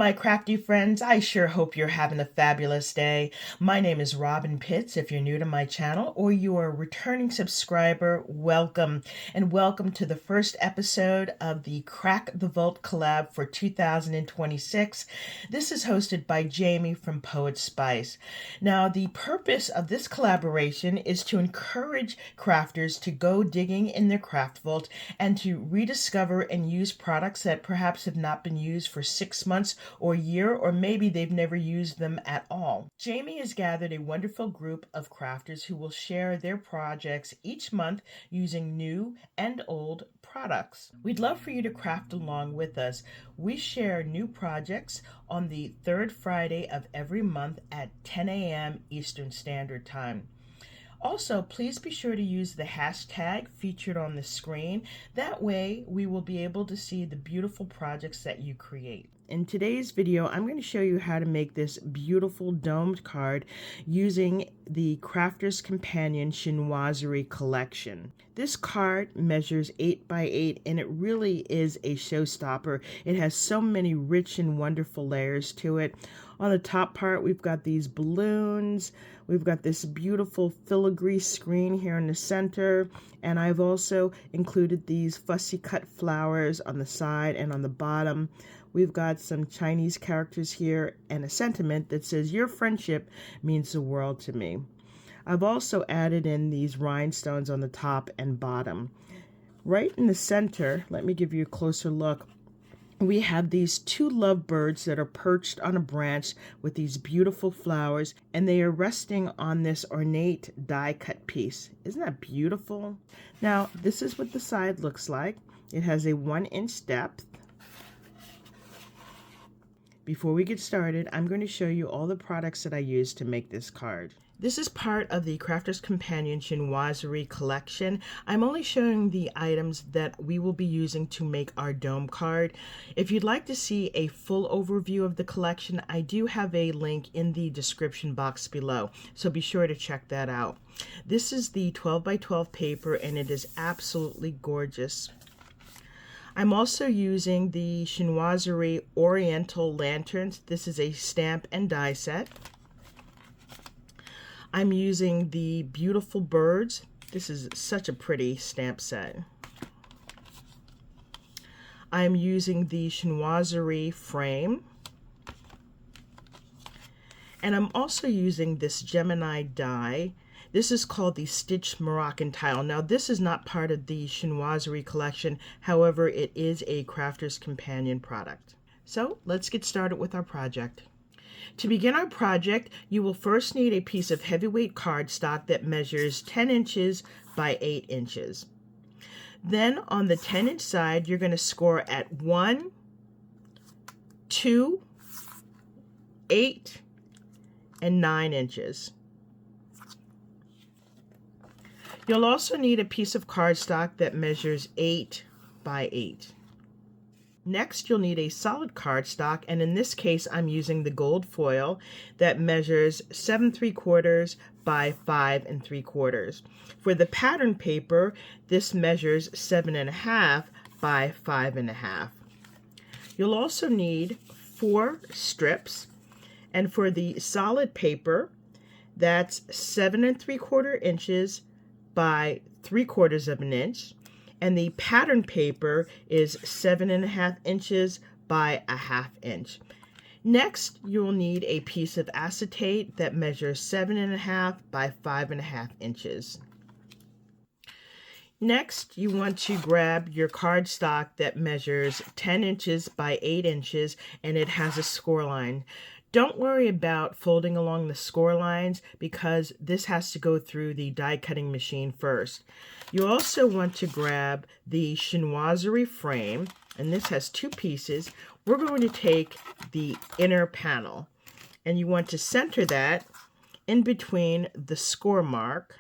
my crafty friends. I sure hope you're having a fabulous day. My name is Robyn Pitts. If you're new to my channel or you are a returning subscriber, welcome. And welcome to the first episode of the Crack the Vault collab for 2026. This is hosted by Jamie from Poetspice. Now, the purpose of this collaboration is to encourage crafters to go digging in their craft vault and to rediscover and use products that perhaps have not been used for 6 months or a year, or maybe they've never used them at all. Jamie has gathered a wonderful group of crafters who will share their projects each month using new and old products. We'd love for you to craft along with us. We share new projects on the third Friday of every month at 10 a.m. Eastern Standard Time. Also, please be sure to use the hashtag featured on the screen. That way, we will be able to see the beautiful projects that you create. In today's video, I'm going to show you how to make this beautiful domed card using the Crafter's Companion Chinoiserie collection. This card measures 8 by 8 and it really is a showstopper. It has so many rich and wonderful layers to it. On the top part, we've got these balloons. We've got this beautiful filigree screen here in the center. And I've also included these fussy cut flowers on the side and on the bottom. We've got some Chinese characters here and a sentiment that says, "Your friendship means the world to me." I've also added in these rhinestones on the top and bottom. Right in the center, let me give you a closer look. We have these two lovebirds that are perched on a branch with these beautiful flowers, and they are resting on this ornate die-cut piece. Isn't that beautiful? Now, this is what the side looks like. It has a 1-inch depth. Before we get started, I'm going to show you all the products that I used to make this card. This is part of the Crafter's Companion Chinoiserie collection. I'm only showing the items that we will be using to make our dome card. If you'd like to see a full overview of the collection, I do have a link in the description box below, so be sure to check that out. This is the 12 by 12 paper and it is absolutely gorgeous. I'm also using the Chinoiserie Oriental Lanterns. This is a stamp and die set. I'm using the beautiful birds. This is such a pretty stamp set. I'm using the Chinoiserie frame. And I'm also using this Gemini die. This is called the Stitched Moroccan Tile. Now, this is not part of the Chinoiserie collection. However, it is a Crafter's Companion product. So let's get started with our project. To begin our project, you will first need a piece of heavyweight cardstock that measures 10 inches by 8 inches. Then on the 10-inch side, you're going to score at 1, 2, 8, and 9 inches. You'll also need a piece of cardstock that measures 8 by 8. Next, you'll need a solid cardstock, and in this case, I'm using the gold foil that measures 7 3/4 by 5 3/4. For the pattern paper, this measures 7 1/2 by 5 1/2. You'll also need 4 strips, and for the solid paper, that's 7 3/4 inches by 3/4 of an inch, and the pattern paper is 7 1/2 inches by 1/2 inch. Next, you will need a piece of acetate that measures 7 1/2 by 5 1/2 inches. Next, you want to grab your cardstock that measures 10 inches by 8 inches, and it has a score line. Don't worry about folding along the score lines because this has to go through the die cutting machine first. You also want to grab the Chinoiserie frame, and this has 2 pieces. We're going to take the inner panel, and you want to center that in between the score mark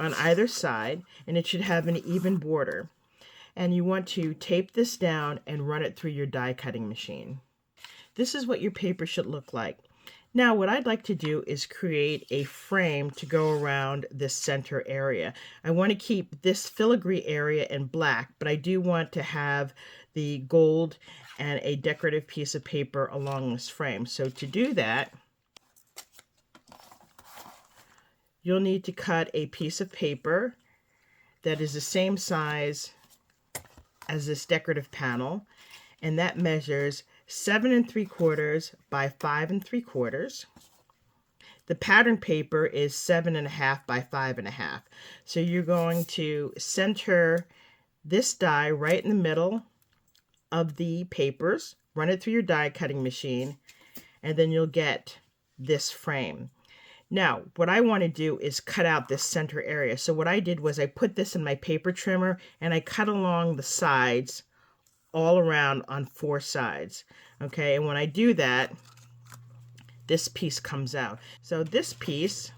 on either side, and it should have an even border. And you want to tape this down and run it through your die cutting machine. This is what your paper should look like. Now, what I'd like to do is create a frame to go around this center area. I want to keep this filigree area in black, but I do want to have the gold and a decorative piece of paper along this frame. So to do that, you'll need to cut a piece of paper that is the same size as this decorative panel, and that measures 7 3/4 by 5 3/4. The pattern paper is 7 1/2 by 5 1/2. So you're going to center this die right in the middle of the papers, run it through your die cutting machine, and then you'll get this frame. Now, what I want to do is cut out this center area. So what I did was I put this in my paper trimmer and I cut along the sides all around on 4 sides. Okay, and when I do that, this piece comes out. So this piece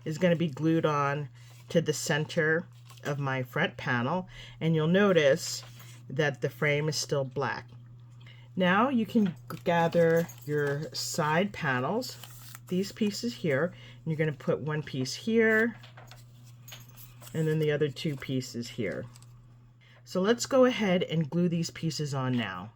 is going to be glued on to the center of my front panel, and you'll notice that the frame is still black. Now you can gather your side panels, these pieces here, and you're going to put one piece here and then the other 2 pieces here. So let's go ahead and glue these pieces on now.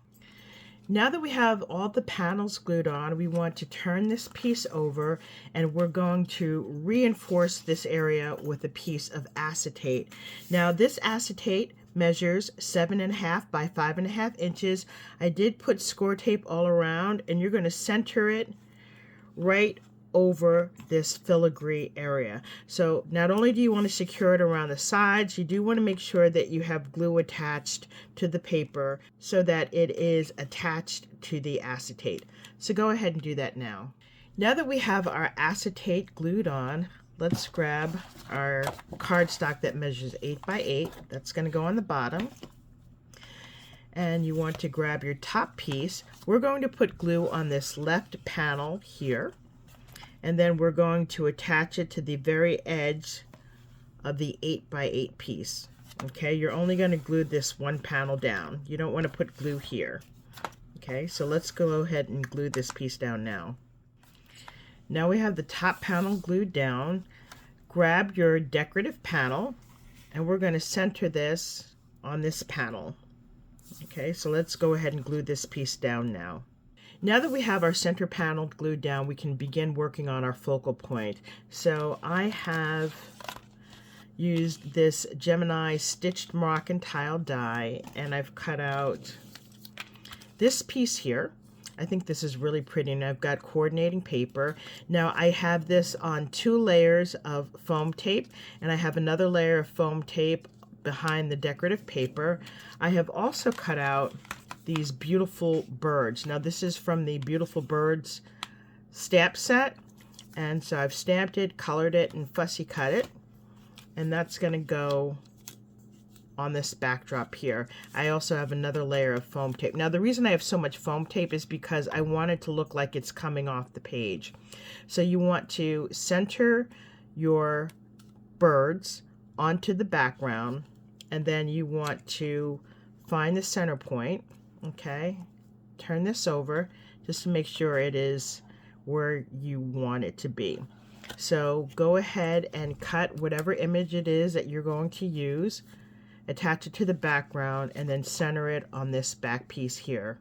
Now that we have all the panels glued on, we want to turn this piece over, and we're going to reinforce this area with a piece of acetate. Now this acetate measures 7 1/2 by 5 1/2 inches. I did put score tape all around, and you're going to center it right over this filigree area. So not only do you want to secure it around the sides, you do want to make sure that you have glue attached to the paper so that it is attached to the acetate. So go ahead and do that now. Now that we have our acetate glued on, let's grab our cardstock that measures 8 by 8. That's going to go on the bottom. And you want to grab your top piece. We're going to put glue on this left panel here, and then we're going to attach it to the very edge of the 8 by 8 piece. Okay, you're only going to glue this one panel down. You don't want to put glue here. Okay, so let's go ahead and glue this piece down now. Now we have the top panel glued down. Grab your decorative panel, and we're going to center this on this panel. Okay, so let's go ahead and glue this piece down now. Now that we have our center panel glued down, we can begin working on our focal point. So I have used this Gemini stitched Moroccan tile die, and I've cut out this piece here. I think this is really pretty, and I've got coordinating paper. Now I have this on 2 layers of foam tape, and I have another layer of foam tape behind the decorative paper. I have also cut out these beautiful birds. Now this is from the Beautiful Birds stamp set, and so I've stamped it, colored it, and fussy cut it, and that's going to go on this backdrop here. I also have another layer of foam tape. Now the reason I have so much foam tape is because I want it to look like it's coming off the page. So you want to center your birds onto the background, and then you want to find the center point. Okay, turn this over just to make sure it is where you want it to be. So go ahead and cut whatever image it is that you're going to use, attach it to the background, and then center it on this back piece here.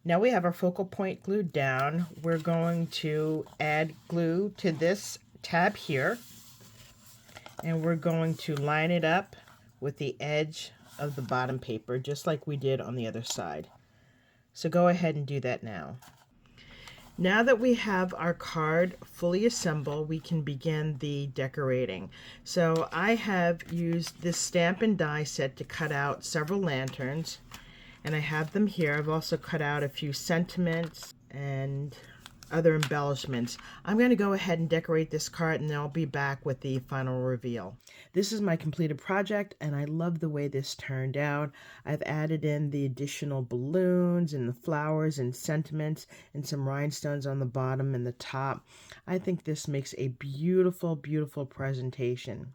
Now we have our focal point glued down. We're going to add glue to this tab here, and we're going to line it up with the edge of the bottom paper, just like we did on the other side. So go ahead and do that now. Now that we have our card fully assembled, we can begin the decorating. So I have used this stamp and die set to cut out several lanterns, and I have them here. I've also cut out a few sentiments and other embellishments. I'm going to go ahead and decorate this card, and then I'll be back with the final reveal. This is my completed project, and I love the way this turned out. I've added in the additional balloons and the flowers and sentiments and some rhinestones on the bottom and the top. I think this makes a beautiful, beautiful presentation.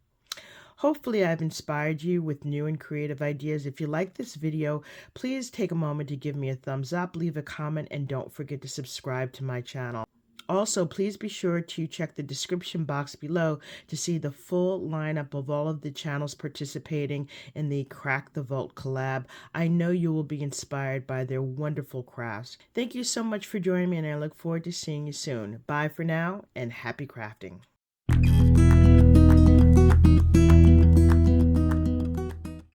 Hopefully I've inspired you with new and creative ideas. If you like this video, please take a moment to give me a thumbs up, leave a comment, and don't forget to subscribe to my channel. Also, please be sure to check the description box below to see the full lineup of all of the channels participating in the Crack the Vault collab. I know you will be inspired by their wonderful crafts. Thank you so much for joining me, and I look forward to seeing you soon. Bye for now, and happy crafting.